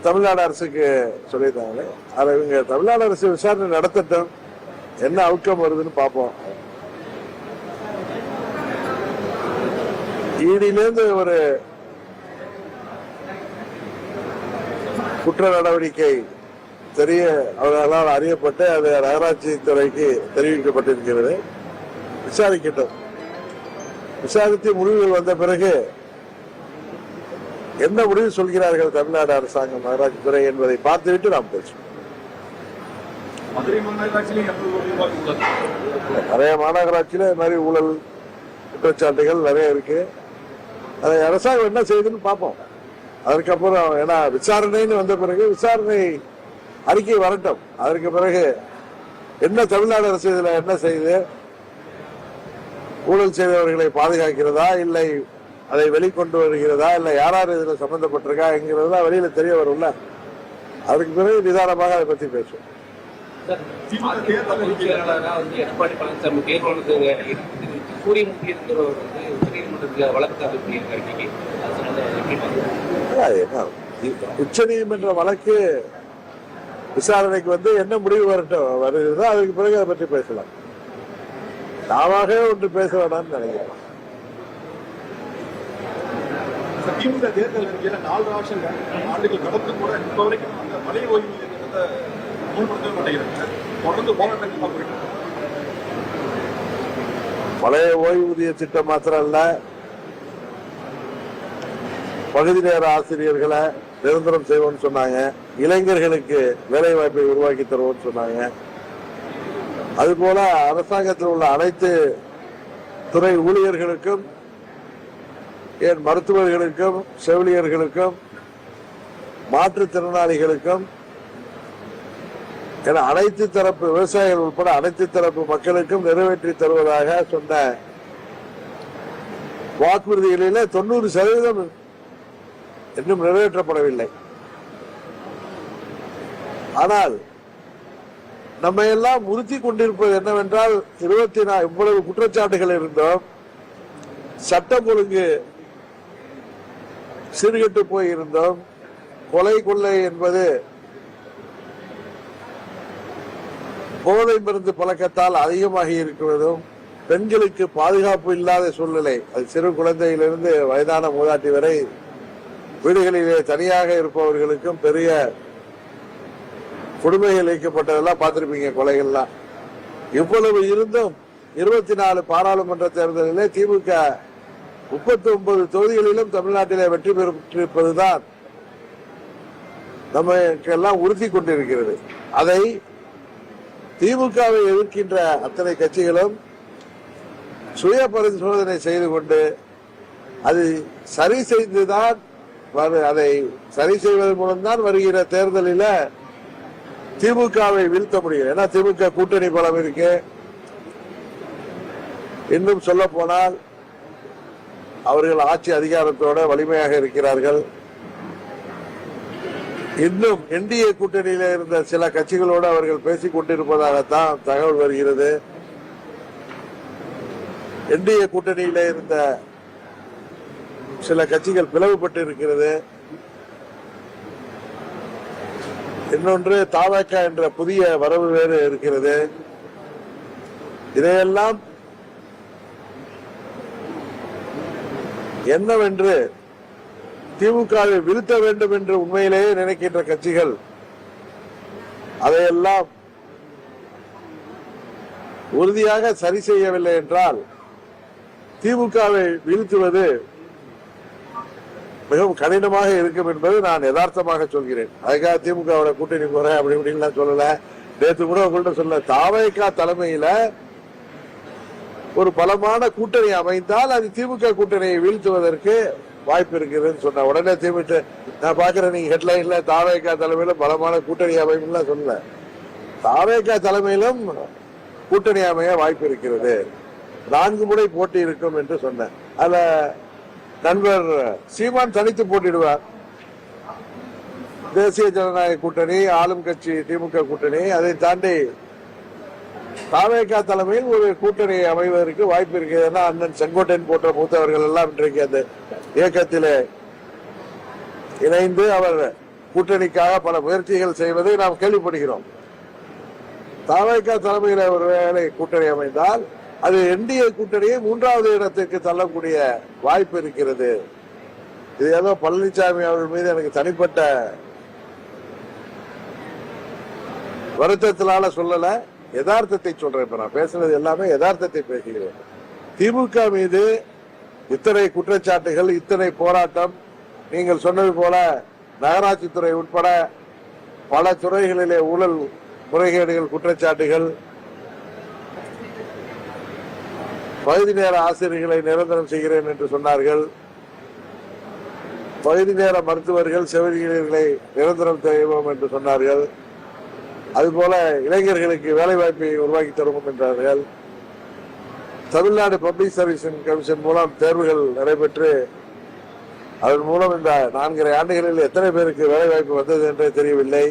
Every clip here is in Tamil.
தமிழ்நாடு அரசுக்கு சொல்லியிருந்தாங்க. அதை இவங்க தமிழ்நாடு அரசு விசாரணை நடத்தட்டும், என்ன அவுட்கம் வருதுன்னு பார்ப்போம். ஈடியிலிருந்து ஒரு குற்ற நடவடிக்கை அவர்களால் அறியப்பட்டு அது நகராட்சி துறைக்கு தெரிவிக்கப்பட்டிருக்கிறது. விசாரிக்கட்டும். விசாரித்து முடிவுகள் வந்த பிறகு என்ன முடிவு சொல்கிறார்கள் தமிழ்நாடு அரசாங்கம், நகராட்சி துறை என்பதை பார்த்துவிட்டு நாம் பேசுவோம். நிறைய மாநகராட்சியில இது மாதிரி ஊழல் குற்றச்சாட்டுகள் நிறைய இருக்கு. அதை அரசாங்கம் என்ன செய்யுதுன்னு பார்ப்போம். அதுக்கப்புறம் ஏன்னா விசாரணைன்னு வந்த பிறகு விசாரணை அறிக்கை வரட்டும். அதற்கு பிறகு என்ன தமிழ்நாடு அரசு இதுல என்ன செய்து ஊழல் செய்தவர்களை பாதுகாக்கிறதா, இல்லை அதை வெளிக்கொண்டு வருகிறதா, இல்லை யாராரு இதுல சம்பந்தப்பட்டிருக்கா என்கிறதா வெளியில தெரிய வரும்ல. அதுக்கு பிறகு நிதானமாக அதை பத்தி பேசுவோம். எடப்பாடி பழனிசாமி உச்ச நீதிமன்ற வழக்கு விசாரணைக்கு வந்து என்ன முடிவு வருகிறதோ அதுக்கு பிறகு அதை பற்றி பேசலாம். நாமவே ஒன்று பேச வேண்டாம்னு நினைக்கிறேன். திமுக தேர்தல் 4 ஆண்டுகள் கடந்து கூட இப்ப வரைக்கும் அந்த பழைய ஓய்வூதிய திட்டத்தை அமல்படுத்தவே மாட்டேங்கிறாங்க. தொடர்ந்து போராட்டங்கள். பழைய ஓய்வூதிய திட்டம் மாத்திரம் இல்ல, பகுதி நேர ஆசிரியர்களை நிரந்தரம் செய்வோம்னு சொன்னாங்க. இளைஞர்களுக்கு வேலை வாய்ப்பை உருவாக்கி தருவோம்னு சொன்னாங்க. அதுபோல அரசாங்கத்தில் உள்ள அனைத்து துறை ஊழியர்களுக்கும், ஏன் மருத்துவர்களுக்கும், செவிலியர்களுக்கும், மாற்றுத்திறனாளிகளுக்கும் என அனைத்து தரப்பு விவசாயிகள் உட்பட அனைத்து தரப்பு மக்களுக்கும் நிறைவேற்றி தருவதாக சொன்ன வாக்குறுதிகளில் 90% இன்னும் நிறைவேற்றப்படவில்லை. ஆனால் நம்ம எல்லாம் உறுத்தி கொண்டிருப்பது என்னவென்றால், 24 இவ்வளவு குற்றச்சாட்டுகள் இருந்தோம், சட்டம் ஒழுங்கு சீர்கெட்டு போயிருந்தோம், கொலை கொள்ளை என்பது போதை மருந்து பழக்கத்தால் அதிகமாகி இருக்கிறதும், பெண்களுக்கு பாதுகாப்பு இல்லாத சூழ்நிலை, அது சிறு குழந்தையிலிருந்து வயதான மூதாட்டி வரை வீடுகளிலே தனியாக இருப்பவர்களுக்கும் பெரிய கொடுமைகள் வைக்கப்பட்டதெல்லாம் பார்த்திருப்பீங்க, கொலைகள்லாம். இவ்வளவு இருந்தும் 24 பாராளுமன்ற தேர்தலிலே திமுக 39 தொகுதிகளிலும் தமிழ்நாட்டிலே வெற்றி பெற்றிருப்பதுதான் நமக்கெல்லாம் உறுதி கொண்டிருக்கிறது. அதை திமுகவை எதிர்க்கின்ற அத்தனை கட்சிகளும் சுய பரிசோதனை செய்து கொண்டு அது சரி செய்துதான், அதை சரி செய்வதன் மூலம்தான் வருகிற தேர்தலில் திமுகவை வீழ்த்த முடியும். ஏன்னா திமுக கூட்டணி பலம் இருக்கு. இன்னும் சொல்ல போனால் அவர்கள் ஆட்சி அதிகாரத்தோட வலிமையாக இருக்கிறார்கள். இன்னும் என்டிஏ கூட்டணியில இருந்த சில கட்சிகளோடு அவர்கள் பேசிக் கொண்டிருப்பதாகத்தான் தகவல் வருகிறது. என்டிஏ கூட்டணியில இருந்த சில கட்சிகள் பிளவுபட்டு இருக்கிறது. இன்னொன்று தாவக என்ற புதிய வரவு வேறு இருக்கிறது. இதையெல்லாம் என்னவென்று திமுகவை வீழ்த்த வேண்டும் என்று உண்மையிலேயே நினைக்கின்ற கட்சிகள் அதையெல்லாம் உறுதியாக சரி செய்யவில்லை என்றால் திமுகவை வீழ்த்துவது மிகவும் கடினமாக இருக்கும் என்பது நான் யதார்த்தமாக சொல்கிறேன். அதுக்காக திமுகவோட கூட்டணி போறேன் அப்படி இப்படின்லாம் சொல்லல. நேற்று கூட உங்கள்கிட்ட சொல்ல, தாவேகா தலைமையில ஒரு பலமான கூட்டணி அமைந்தால் அது திமுக கூட்டணியை வீழ்த்துவதற்கு வாய்ப்பு இருக்குதுன்னு சொன்ன உடனே திமுக நான் பாக்குறேன், நீங்க ஹெட்லைன்ல தாவேகா தலைமையில பலமான கூட்டணி அமைப்புலாம் சொல்லல. தாவேகா தலைமையிலும் கூட்டணி அமைய வாய்ப்பு இருக்கிறது, 4 முறை போட்டி இருக்கும் என்று சொன்னேன். அதுல நண்பர் சீமான் தனித்து போட்டிடுவார். தேசிய ஜனநாயக கூட்டணி, ஆளும் கட்சி திமுக கூட்டணி, அதை தாண்டி தாவேகா தலைமையில் ஒரு கூட்டணி அமைவதற்கு வாய்ப்பு இருக்கிறது. அண்ணன் செங்கோட்டையன் போன்ற மூத்தவர்கள் எல்லாம் இன்றைக்கு அந்த இயக்கத்திலே இணைந்து அவர் கூட்டணிக்காக பல முயற்சிகள் செய்வதை நாம் கேள்விப்படுகிறோம். தவைக்கா தலைமையில ஒருவேளை கூட்டணி அமைந்தால் அது என்டிஏ கூட்டணியை 3வது இடத்திற்கு தள்ளக்கூடிய வாய்ப்பு இருக்கிறது. இது ஏதோ பழனிசாமி அவர்கள் மீது எனக்கு தனிப்பட்ட வருத்தத்தினால சொல்லல, யதார்த்தத்தை சொல்றேன். இப்ப நான் பேசுறது எல்லாமே யதார்த்தத்தை பேசுகிறேன். திமுக மீது இத்தனை குற்றச்சாட்டுகள், இத்தனை போராட்டம், நீங்கள் சொன்னது போல நகராட்சி துறை உட்பட பல துறைகளிலே ஊழல் முறைகேடுகள், குற்றச்சாட்டுகள், பகுதி நேர ஆசிரியர்களை நிரந்தரம் செய்கிறேன் என்று சொன்னார்கள், பகுதி நேர மருத்துவர்கள் செவிலியர்களை நிரந்தரம் செய்வோம் என்று சொன்னார்கள், அதுபோல இளைஞர்களுக்கு வேலை வாய்ப்பை உருவாக்கி தருவோம் என்றார்கள். தமிழ்நாடு பப்ளிக் சர்வீஸ் கமிஷன் மூலம் தேர்வுகள் நடைபெற்று அதன் மூலம் இந்த 4.5 ஆண்டுகளில் எத்தனை பேருக்கு வேலை வாய்ப்பு வந்தது என்றே தெரியவில்லை.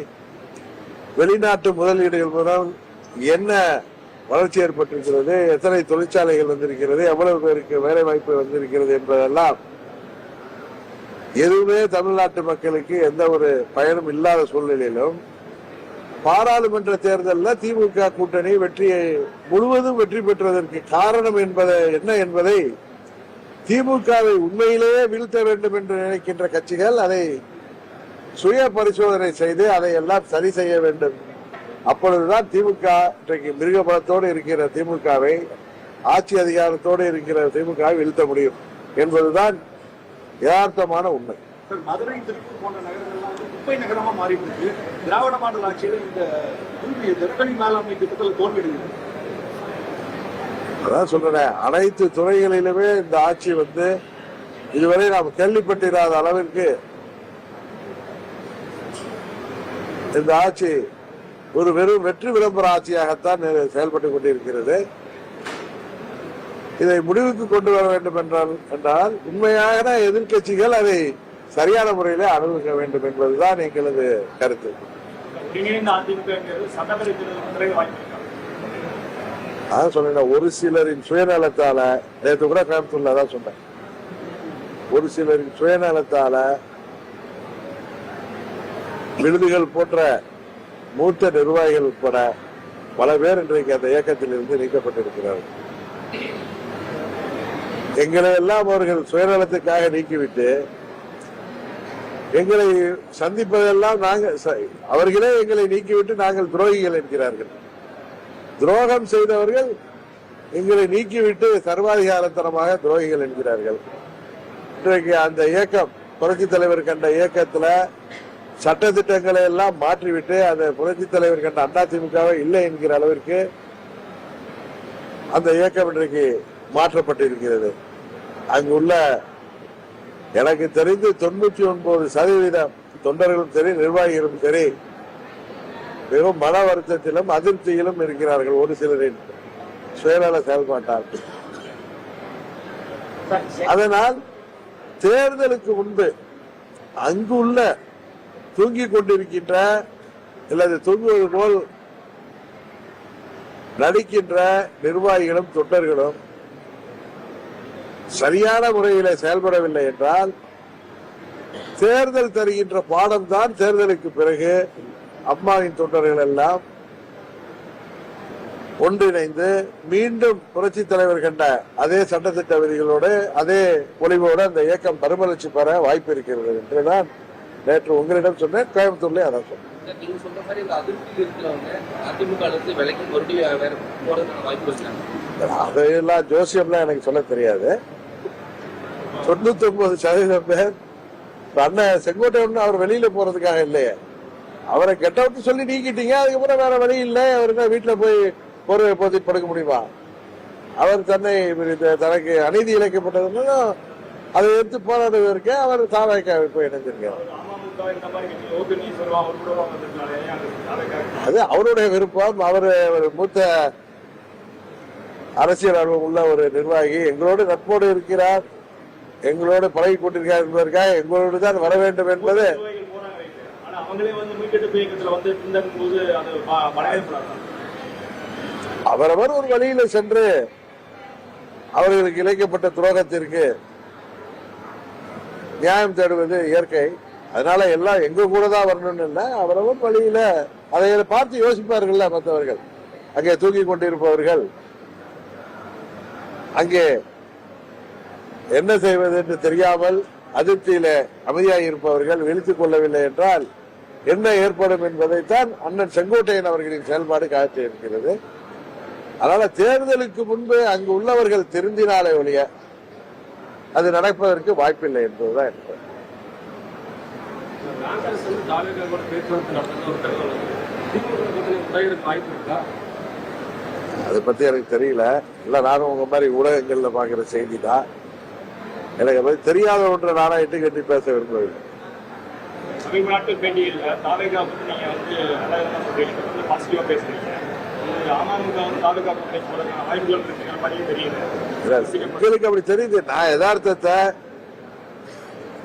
வெளிநாட்டு முதலீடுகள் மூலம் என்ன வளர்ச்சி ஏற்பட்டிருக்கிறது, எத்தனை தொழிற்சாலைகள் வந்திருக்கிறது, எவ்வளவு பேருக்கு வேலை வாய்ப்பு வந்திருக்கிறது என்பதெல்லாம் எதுவுமே தமிழ்நாட்டு மக்களுக்கு எந்த ஒரு பயனும் இல்லாத சூழ்நிலையிலும் பாராளுமன்ற தேர்தலில் திமுக கூட்டணி முழுவதும் வெற்றி பெற்றதற்கு காரணம் என்ன என்பதை திமுகவை உண்மையிலேயே வீழ்த்த வேண்டும் என்று நினைக்கின்ற கட்சிகள் அதை சுய பரிசோதனை செய்து அதை எல்லாம் சரி செய்ய வேண்டும். அப்பொழுதுதான் திமுக இன்றைக்கு மிருகபலத்தோடு இருக்கிற திமுகவை, ஆட்சி அதிகாரத்தோடு இருக்கிற திமுகவை வீழ்த்த முடியும் என்பதுதான் யதார்த்தமான உண்மை. மதுரை, திருப்பூர் போன்ற நகரங்கள்லாம் குப்பை நகரமா மாறிட்டு இருக்கு. திராவிட மாடல் ஆட்சியில் இந்த நெருக்கடி மேலாண்மை திட்டத்தில் தோல்வியடைகிறது. அதான் சொல்றேன், அனைத்து துறைகளிலுமே இந்த ஆட்சி இதுவரை நாம் கேள்விப்பட்டிராத அளவிற்கு இந்த ஆட்சி ஒரு வெறும் வெற்றி விளம்பர ஆட்சியாகத்தான் செயல்பட்டுக் கொண்டிருக்கிறது. இதை முடிவுக்கு கொண்டு வர வேண்டும் என்றால் உண்மையான எதிர்கட்சிகள் அதை சரியான முறையில அனுபவிக்க வேண்டும் என்பதுதான் எங்களது கருத்து. அதான் சொன்னேன், ஒரு சிலரின் சுயநலத்தால, நேற்று கூட கோயம்புத்தூர்ல தான் சொன்னேன், ஒரு சிலரின் சுயநலத்தால விடுதிகள் போன்ற மூத்த நிர்வாகிகள் உட்பட பல பேர் இன்றைக்கு அந்த இயக்கத்தில் இருந்து நீக்கப்பட்டிருக்கிறார்கள். எங்களை எல்லாம் அவர்கள் சுயநலத்துக்காக நீக்கிவிட்டு எங்களை சந்திப்பதெல்லாம் அவர்களே எங்களை நீக்கிவிட்டு நாங்கள் துரோகிகள் என்கிறார்கள். துரோகம் செய்தவர்கள் எங்களை நீக்கிவிட்டு சர்வாதிகாரத்தனமாக துரோகிகள் என்கிறார்கள். இன்றைக்கு அந்த இயக்கம், புரட்சி தலைவர் கண்ட இயக்கத்துல சட்டத்திட்டங்களை எல்லாம் மாற்றிவிட்டு அந்த புரட்சி தலைவர் கண்ட அதிமுகவை இல்லை என்கிற அளவிற்கு அந்த இயக்கம் இன்றைக்கு மாற்றப்பட்டிருக்கிறது. அங்குள்ள எனக்கு தெரிந்து 99% தொண்டர்களும் சரி, நிர்வாகிகளும் சரி, மிகவும் மன வருத்தத்திலும் அதிருப்தியிலும் இருக்கிறார்கள் ஒரு சிலரின் சுயநல செயல்பாட்டால். அதனால் தேர்தலுக்கு முன்பு அங்குள்ள தூங்கிக் கொண்டிருக்கின்ற அல்லது தூங்குவது போல் நடிக்கின்ற நிர்வாகிகளும் தொண்டர்களும் சரியான முறையில் செயல்படவில்லை என்றால் தேர்தல் தருகின்ற பாடம் தான் தேர்தலுக்கு பிறகு அம்மாவின் தொண்டர்கள் எல்லாம் ஒன்றிணைந்து மீண்டும் புரட்சி தலைவர் கண்ட அதே சட்டத்திட்ட விதிகளோடு அதே பொலிவோடு அந்த இயக்கம் மறுமலர்ச்சி பெற வாய்ப்பு இருக்கிறது என்றுதான் நேற்று உங்களிடம் சொன்னேன், கோயம்புத்தூர்ல அதான் சொன்னேன். நீங்க சொல்ற மாதிரி இந்த அதிருப்தி இருக்கிறவங்க அதிமுக விலைக்கு மறுபடியும் வேற போறதுக்கான வாய்ப்பு இருக்காங்க. அதையெல்லாம் ஜோசியம்லாம் எனக்கு சொல்ல தெரியாது. 99% பேர் அண்ணன் செங்கோட்டையன் அவர் வெளியில போறதுக்காக இல்லையே, அவரை கெட்ட விட்டு சொல்லி நீக்கிட்டீங்க, அதுக்கப்புறம் வேற வழி இல்லை, அவருக்கு வீட்டுல போய் பொருளை போத்தி படுக்க முடியுமா? அவர் தனக்கு அநீதி இழைக்கப்பட்டதுன்னு அதை எடுத்து போராடுவதற்கு அவர் தாவேக்காவை போய் இணைஞ்சிருக்கார். அது அவருடைய விருப்பம். அவர் ஒரு மூத்த அரசியல் அனுபவம் உள்ள ஒரு நிர்வாகி, எங்களோடு நட்போடு இருக்கிறார், எங்களோடு பழகி கொண்டிருக்கார் என்பதற்காக எங்களோடு தான் வர வேண்டும் என்பது அவரவர் ஒரு வழியில சென்று அவர்களுக்கு இழைக்கப்பட்ட துரோகத்திற்கு நியாயம் தேடுவது இயற்கை. அதனால எல்லாம் எங்க கூட தான் வரணும்னு இல்லை, அவரவர் வழியில அதை பார்த்து யோசிப்பார்கள்ல மற்றவர்கள். அங்கே தூக்கி கொண்டிருப்பவர்கள் அங்கே என்ன செய்வது என்று தெரியாமல் அதிருப்தியில அமைதியாக இருப்பவர்கள் விழித்துக் கொள்ளவில்லை என்றால் என்ன ஏற்படும் என்பதைத்தான் அண்ணன் செங்கோட்டையன் அவர்களின் செயல்பாடு காட்டி இருக்கிறது. அதனால தேர்தலுக்கு முன்பு அங்கு உள்ளவர்கள் திருந்தினாலே ஒழிய அது நடப்பதற்கு வாய்ப்பில்லை என்பதுதான் எனக்கு. அதை பத்தி எனக்கு தெரியல. இல்ல நானும் உங்க மாதிரி ஊடகங்கள்ல பாக்குற செய்தி தான். எனக்கு பத்தி தெரியாத ஒன்றை நானா இட்டு கட்டி பேச விரும்பவில்லை. சமீப நாட்கள் பேட்டியில் தாவேகா பத்தி நீங்க வந்து பாசிட்டிவா பேசுறீங்க. அமமுக தாவேகா கூட்டணி போறதுக்கான வாய்ப்புகள் இருக்கிற மாதிரியே தெரியுது. உங்களுக்கு அப்படி தெரியுது. நான் யதார்த்தத்தை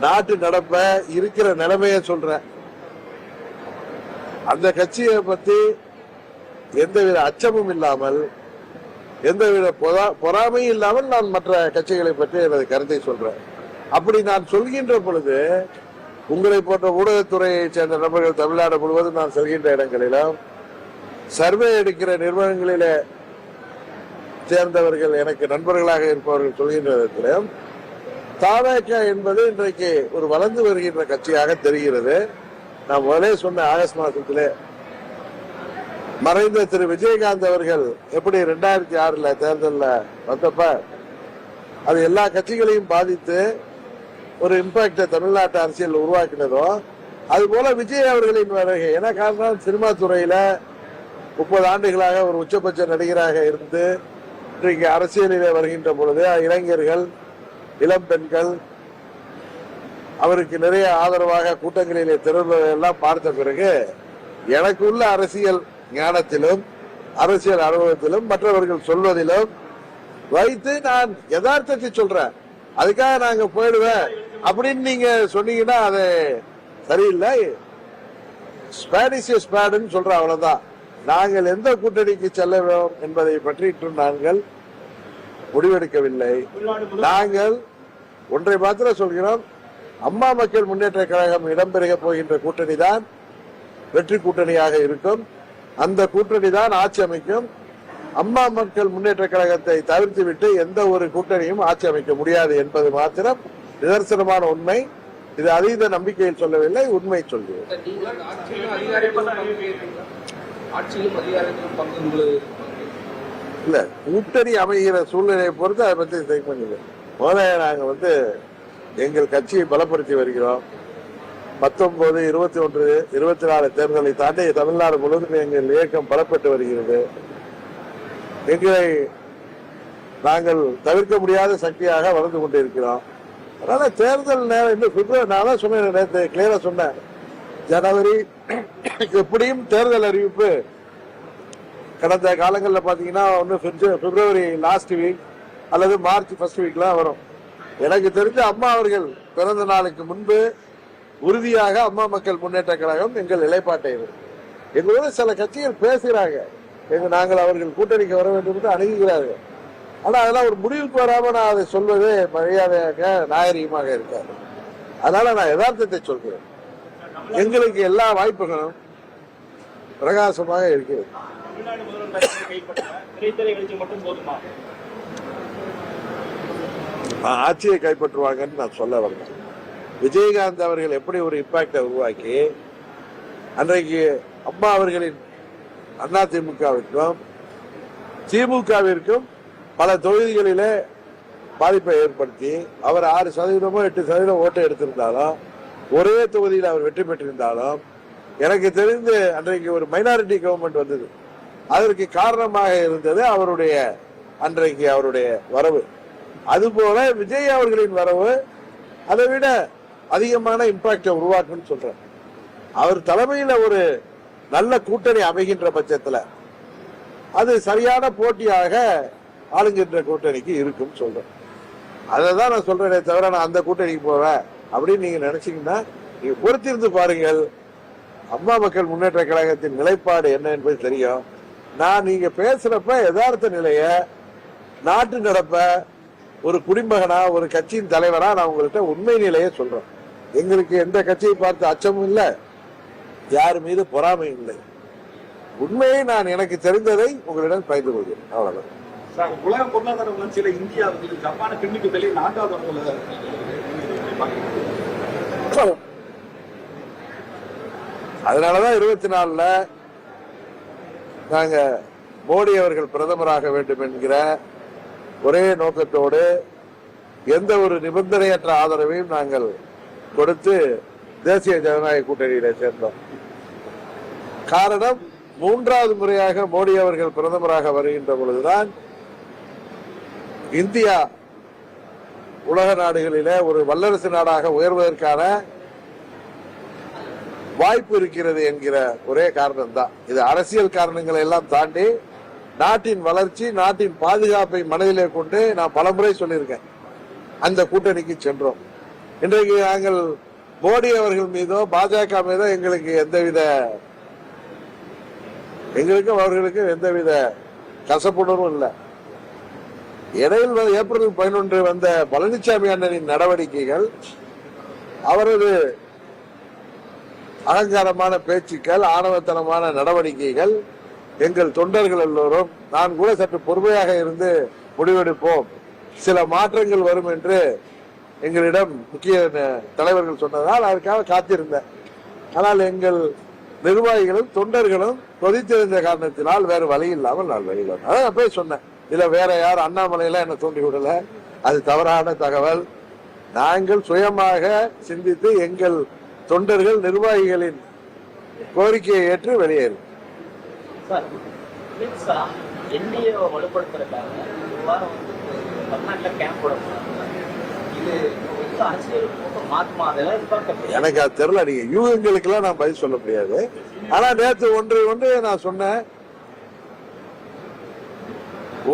நாட்டு நடப்ப இருக்கிற நிலைமைய சொல்றேன். அந்த கட்சியை பத்தி எந்தவித அச்சமும் இல்லாமல் எந்தவித பொறாமையும் இல்லாமல் நான் மற்ற கட்சிகளை பற்றி எனது கருத்தை சொல்றேன். அப்படி நான் சொல்கின்ற பொழுது உங்களை போன்ற ஊடகத்துறையை சேர்ந்த நபர்கள் தமிழ்நாடு முழுவதும் நான் செல்கின்ற இடங்களிலும் சர்வே எடுக்கிற நிறுவனங்களிலே சேர்ந்தவர்கள் எனக்கு நண்பர்களாக இருப்பவர்கள் சொல்கின்ற இடத்திலும் தாவேக என்பது இன்றைக்கு ஒரு வளர்ந்து வருகின்ற கட்சியாக தெரிகிறது. நான் முதலே சொன்ன ஆகஸ்ட் மாதத்திலே மறைந்த திரு விஜயகாந்த் அவர்கள் எப்படி 2006 தேர்தலில் வந்தப்ப அது எல்லா கட்சிகளையும் பாதித்து ஒரு இம்பாக்ட தமிழ்நாட்டு அரசியல் உருவாக்கினதோ அது போல விஜய் அவர்களின் வருகை. ஏன்னா காரணம் சினிமா துறையில 30 ஆண்டுகளாக ஒரு உச்சபட்ச நடிகராக இருந்து இன்றைக்கு அரசியலிலே வருகின்ற பொழுது இளைஞர்கள் இளம் பெண்கள் அவருக்கு நிறைய ஆதரவாக கூட்டங்களிலே திரள்வதெல்லாம் பார்த்த பிறகு எனக்கு உள்ள அரசியல் ஞானத்திலும் அரசியல் அனுபவத்திலும் மற்றவர்கள் சொல்வதிலும் வைத்து நான் யதார்த்தத்தை சொல்றேன். அதுக்காக நாங்க போயிடுவேன் அப்படின்னு நீங்க சொன்னீங்கன்னா அது சரியில்லை. ஸ்பாடிஷ் ஸ்பாடுன்னு சொல்ற அவ்வளவுதான். நாங்கள் எந்த கூட்டணிக்கு செல்ல வேண்டும் என்பதை பற்றி நாங்கள் முடிவெடுக்கவில்லை. நாங்கள் ஒன்றை மாத்திரம் சொல்கிறோம், அம்மா மக்கள் முன்னேற்ற கழகம் இடம்பெற போகின்ற கூட்டணி தான் வெற்றி கூட்டணியாக இருக்கும். அந்த கூட்டணி தான் ஆட்சி அமைக்கும். அம்மா மக்கள் முன்னேற்ற கழகத்தை தவிர்த்து விட்டு எந்த ஒரு கூட்டணியும் ஆட்சி அமைக்க முடியாது என்பது மாத்திரம் நிதர்சனமான உண்மை. இது அதீத நம்பிக்கையில் சொல்லவில்லை, உண்மை சொல்கிறேன். இல்ல கூட்டணி அமைகிற சூழ்நிலையை பொறுத்து அதை பத்தி திங்க் பண்ணல. முதல்ல நாங்க எங்கள் கட்சியை பலப்படுத்தி வருகிறோம். 19, 21, 24 தேர்தலை தாண்டி தமிழ்நாடு முழுவதும் எங்கள் இயக்கம் பலப்பட்டு வருகிறது. எங்களை நாங்கள் தவிர்க்க முடியாத சக்தியாக வளர்ந்து கொண்டிருக்கிறோம். அதனால தேர்தல் நேரம் இன்னும் பிப்ரவரி, நான் தான் சொன்னேன், நேற்று கிளியரா சொன்னேன், ஜனவரி எப்படியும் தேர்தல் அறிவிப்பு கடந்த காலங்களில் பாத்தீங்கன்னா ஒன்று பிப்ரவரி லாஸ்ட் வீக் அல்லது மார்ச் ஃபர்ஸ்ட் வீக்லாம் வரும். எனக்கு தெரிஞ்ச அம்மா அவர்கள் பிறந்த நாளுக்கு முன்பு உறுதியாக அம்மா மக்கள் முன்னேற்ற கழகம் எங்கள் நிலைப்பாட்டை எங்களோட சில கட்சிகள் பேசுகிறாங்க, நாங்கள் அவர்கள் கூட்டணிக்கு வர வேண்டும் என்று அணுகுகிறார்கள். ஆனா அதெல்லாம் ஒரு முடிவுக்கு வராம நான் அதை சொல்வது மரியாதையாக நாகரிகமாக இருக்காது. அதனால நான் யதார்த்தத்தை சொல்கிறேன். எங்களுக்கு எல்லா வாய்ப்புகளும் பிரகாசமாக இருக்கிறது. ஆட்சியை கைப்பற்றுவாங்கன்னு நான் சொல்ல வரேன். விஜயகாந்த் அவர்கள் எப்படி ஒரு இம்பாக்டை உருவாக்கி அன்றைக்கு அம்மா அவர்களின் அதிமுகவிற்கும் திமுகவிற்கும் பல தொகுதிகளிலே பாதிப்பை ஏற்படுத்தி அவர் 6% 8% ஓட்டு எடுத்திருந்தாலும் ஒரே தொகுதியில் அவர் வெற்றி பெற்றிருந்தாலும் எனக்கு தெரிந்து அன்றைக்கு ஒரு மைனாரிட்டி கவர்மெண்ட் வந்தது. அதற்கு காரணமாக இருந்தது அன்றைக்கு அவருடைய வரவு. அதுபோல விஜய் அவர்களின் வரவு அதை விட அதிகமான இம்பாக்டை உருவாக்குன்னு சொல்றேன். அவர் தலைமையில ஒரு நல்ல கூட்டணி அமைகின்ற பட்சத்துல அது சரியான போட்டியாக ஆளுங்கின்ற கூட்டணிக்கு இருக்கும் சொல்றேன். அதான் நான் சொல்றேனே தவிர நான் அந்த கூட்டணிக்கு போவேன் அப்படின்னு நீங்க நினைச்சீங்கன்னா நீங்க பொறுத்திருந்து பாருங்கள். அம்மா மக்கள் முன்னேற்ற கழகத்தின் நிலைப்பாடு என்ன என்பது தெரியும். நான் நீங்க பேசுறப்ப யதார்த்த நிலைய நாட்டு நடப்ப ஒரு குடிமகனா ஒரு கட்சியின் தலைவரா நான் உங்கள்கிட்ட உண்மை நிலையை சொல்றேன். எங்களுக்கு எந்த கட்சியை பார்த்து அச்சமும் இல்லை, யார் மீது பொறாமை இல்லை. உண்மையை நான் எனக்கு தெரிந்ததை உங்களிடம் பகிர்ந்து கொள்கிறேன். அவ்வளவுதான். சார், உலக பொருளாதார வளர்ச்சியில இந்தியா வந்து ஜப்பானை பின்னுக்கு தள்ளி 4வது இடத்துல அதனாலதான் 24ல நாங்க மோடி அவர்கள் பிரதமராக வேண்டும் என்கிற ஒரே நோக்கத்தோடு எந்த ஒரு நிபந்தனையற்ற ஆதரவையும் நாங்கள் கொடுத்து தேசிய ஜனநாயக கூட்டணியில சேர்ந்தோம். காரணம், 3வது முறையாக மோடி அவர்கள் பிரதமராக வருகின்ற பொழுதுதான் இந்தியா உலக நாடுகளிலே ஒரு வல்லரசு நாடாக உயர்வதற்கான வாய்ப்பு இருக்கிறது என்கிற ஒரே காரணம் தான். இது அரசியல் காரணங்களை எல்லாம் தாண்டி நாட்டின் வளர்ச்சி, நாட்டின் பாதுகாப்பை மனதிலே கொண்டு நான் பலமுறை சொல்லியிருக்கேன். அந்த கூட்டணிக்கு சென்றோம். இன்றைக்கு நாங்கள் மோடி அவர்கள் மீதோ பாஜக மீதோ எங்களுக்கும் அவர்களுக்கும் எந்தவித கசப்புணர்வும் இல்லை. இடையில் ஏப்ரல் 11 வந்த பழனிசாமி அண்ணனின் நடவடிக்கைகள், அவரது அலங்காரமான பேச்சுக்கள், ஆணவத்தனமான நடவடிக்கைகள், எங்கள் தொண்டர்கள் எல்லோரும், நான் கூட சற்று பொறுமையாக இருந்து முடிவெடுப்போம், சில மாற்றங்கள் வரும் என்று எங்களிடம் முக்கிய தலைவர்கள் சொன்னதால் அதற்காக காத்திருந்தேன். ஆனால் எங்கள் நிர்வாகிகளும் தொண்டர்களும் கொதித்திருந்த காரணத்தினால் வேறு வழி இல்லாமல் நான் வெளியில் வந்தேன். அதான் போய் சொன்னேன், இதுல வேற யார் அண்ணாமலையில என்ன தோண்டி விடல, அது தவறான தகவல். நாங்கள் சுயமாக சிந்தித்து எங்கள் தொண்டர்கள் நிர்வாகிகளின் கோரிக்கையை ஏற்று வெளியேறும். எனக்கு அது தெரியல, நீங்க யூகங்களுக்கு எல்லாம் நான் பதில் சொல்ல முடியாது. ஆனா நேற்று ஒன்று நான் சொன்னேன்,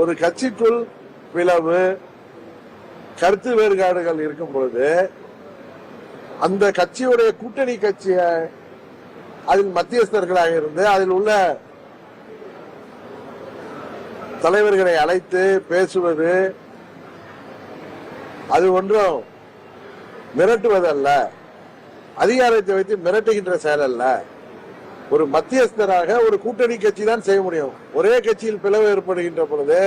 ஒரு கட்சிக்குள் பிளவு, கருத்து வேறுபாடுகள் இருக்கும் பொழுது அந்த கட்சியுடைய கூட்டணி கட்சிய அதில் மத்தியஸ்தர்களாக இருந்து அதில் உள்ள தலைவர்களை அழைத்து பேசுவது, அது ஒன்றும் மிரட்டுவதல்ல, அதிகாரத்தை வைத்து மிரட்டுகின்ற செயல் அல்ல. ஒரு மத்தியஸ்தராக ஒரு கூட்டணி கட்சி தான் செய்ய முடியும். ஒரே கட்சியில் பிளவு ஏற்படுகின்ற பொழுது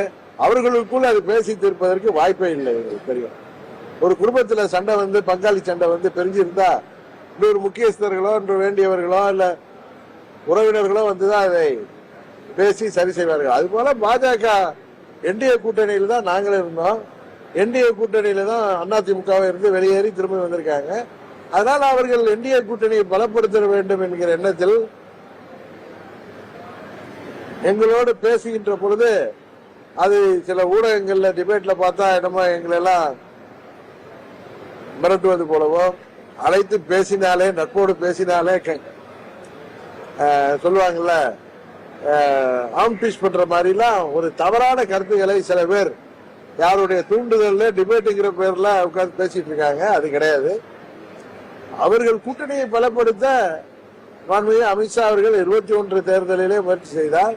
அவர்களுக்குள் அது பேசி தீர்ப்பதற்கு வாய்ப்பே இல்லை. தெரியும், ஒரு குடும்பத்துல சண்டை வந்து, பங்காளி சண்டை வந்து பிரிஞ்சிருந்தா இன்னொரு முக்கியஸ்தர்களோ இன்று வேண்டியவர்களோ இல்ல உறவினர்களோ வந்துதான் அதை பேசி சரி செய்வார்கள். அது போல பாஜக என்டிஏ கூட்டணியில தான் நாங்கள் இருந்தோம். என்டிஏ கூட்டணியில தான் அதிமுகவை இருந்து வெளியேறி திரும்ப வந்திருக்காங்க. அதனால் அவர்கள் என்டிஏ கூட்டணியை பலப்படுத்த வேண்டும் என்கிற எண்ணத்தில் எங்களோடு பேசுகின்ற பொழுது அது சில ஊடகங்கள்ல டிபேட்ல பார்த்தா என்னமோ எங்களை எல்லாம் மிரட்டுவது போலவோ, அழைத்து பேசினாலே, நட்போடு பேசினாலே சொல்லுவாங்கல்ல, ஆம்பீஸ் பண்ற மாதிரிலாம் ஒரு தவறான கருத்துக்களை சில பேர் யாருடைய தூண்டுதல்ல டிபேட்டுங்கிற பேர்ல உட்கார்ந்து பேசிட்டு இருக்காங்க. அது கிடையாது. அவர்கள் கூட்டணியை பலப்படுத்த மாண்புமிகு அமித்ஷா அவர்கள் 21 தேர்தலிலே முயற்சி செய்தார்,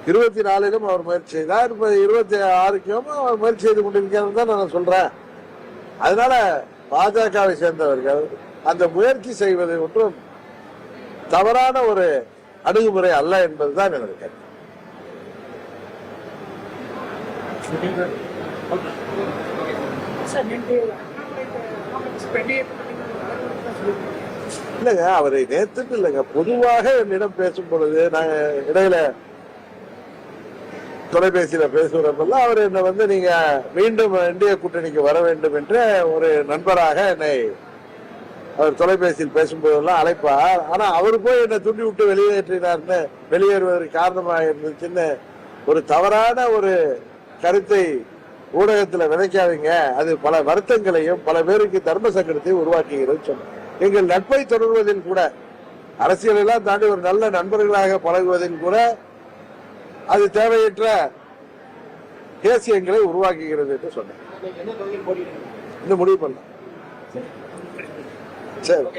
24லும் அவர் முயற்சி செய்தார், இப்ப 26க்கும் அவர் முயற்சி செய்து கொண்டிருக்கிறார் தான் நான் சொல்றேன். அதனால பாஜகவை சேர்ந்தவர்கள் அந்த முயற்சி செய்வது ஒன்றும் தவறான ஒரு அணுகுமுறை அல்ல என்பதுதான் எனது கருத்து. இல்லங்க, அவரை நேத்துட்டு இல்லைங்க, பொதுவாக என்னிடம் பேசும் பொழுது நாங்க இடையில தொலைபேசியில பேசுறப்பெல்லாம் அவர் என்ன வந்து நீங்க மீண்டும் இந்திய கூட்டணிக்கு வர வேண்டும் என்று ஒரு நண்பராக என்னை அவர் தொலைபேசியில் பேசும்போதெல்லாம் அழைப்பார். ஆனா அவர் போய் என்னை துண்டி விட்டு வெளியேற்றினார்னு, வெளியேறுவதற்கு காரணமாக இருந்துச்சுன்னு ஒரு தவறான ஒரு கருத்தை ஊடகத்தில் விதைக்காதீங்க. அது பல வருத்தங்களையும் பல பேருக்கு தர்ம சங்கடத்தையும் உருவாக்குகிறது சொன்ன. எங்கள் நட்பை தொடர்வதில் கூட, அரசியல் எல்லாம் தாண்டி ஒரு நல்ல நண்பர்களாக பழகுவதில் கூட அது தேவையற்ற தேசியங்களை உருவாக்குகிறது என்று சொன்னேன். இன்னும் முடிவு பண்ணலாம். சரி.